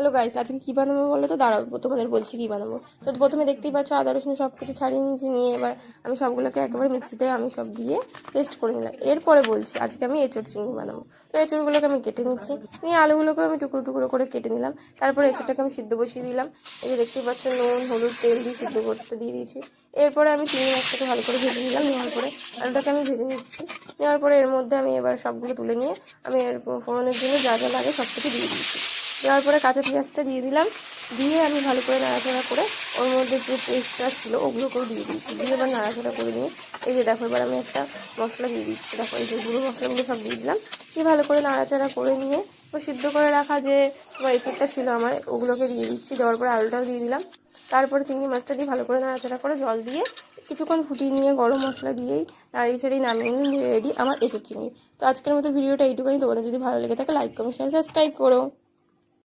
Hello guys, আজকে কী বানাবো বলো তো? দাঁড়াও তোমাদের বলছি কী বানাবো। তো প্রথমে দেখতেই পাচ্ছ আদা রসুন সব কিছু ছাড়িয়ে নিয়েছি, নিয়ে এবার আমি সবগুলোকে একেবারে মিক্সিতে আমি সব দিয়ে পেস্ট করে নিলাম। এরপরে বলছি আজকে আমি এঁচড় চিংড়ি বানাবো। তো এঁচড়গুলোকে আমি কেটে নিচ্ছি, নিয়ে আলুগুলোকে আমি টুকরো টুকরো করে কেটে নিলাম। তারপরে এঁচড়টাকে আমি সিদ্ধ বসিয়ে দিলাম। এই যে দেখতেই পাচ্ছ নুন হলুদ তেল দিয়ে সিদ্ধ করতে দিয়ে দিয়েছি। এরপরে আমি চিংড়ি মাছটাকে ভালো করে ভেজে নিলাম, নেওয়ার পরে আলুটাকে আমি ভেজে নিচ্ছি। নেওয়ার পরে এর মধ্যে আমি এবার সবগুলো তুলে নিয়ে আমি এর ফোড়নের জন্য যা যা লাগে সব কিছু দিয়ে দিয়েছি। দেওয়ার পরে কাঁচা পেঁয়াজটা দিয়ে দিলাম, দিয়ে আমি ভালো করে নাড়াচাড়া করে ওর মধ্যে যে পেস্টটা ছিল ওগুলোকেও দিয়ে দিয়েছি। দিয়ে এবার নাড়াচাড়া করে নিয়ে এই যে দেখো এবার আমি একটা মশলা দিয়ে দিচ্ছি। দেখো এই যে গুঁড়ো মশলাগুলো সব দিয়ে দিলাম, দিয়ে ভালো করে নাড়াচাড়া করে নিয়ে সিদ্ধ করে রাখা যে তোমার এঁচড়টা ছিল আমার ওগুলোকে দিয়ে দিচ্ছি। দেওয়ার পরে আলুটাও দিয়ে দিলাম। তারপরে চিংড়ি মাছটা দিয়ে ভালো করে নাড়াচাড়া করে জল দিয়ে কিছুক্ষণ ফুটিয়ে নিয়ে গরম মশলা দিয়েই নাড়িয়ে ছাড়িয়ে নামিয়ে রেডি আমার এঁচড় চিংড়ি। তো আজকের মতো ভিডিওটা এইটুকুই। তোমাদের যদি ভালো লেগে থাকে লাইক কমেন্ট শেয়ার সাবস্ক্রাইব করো।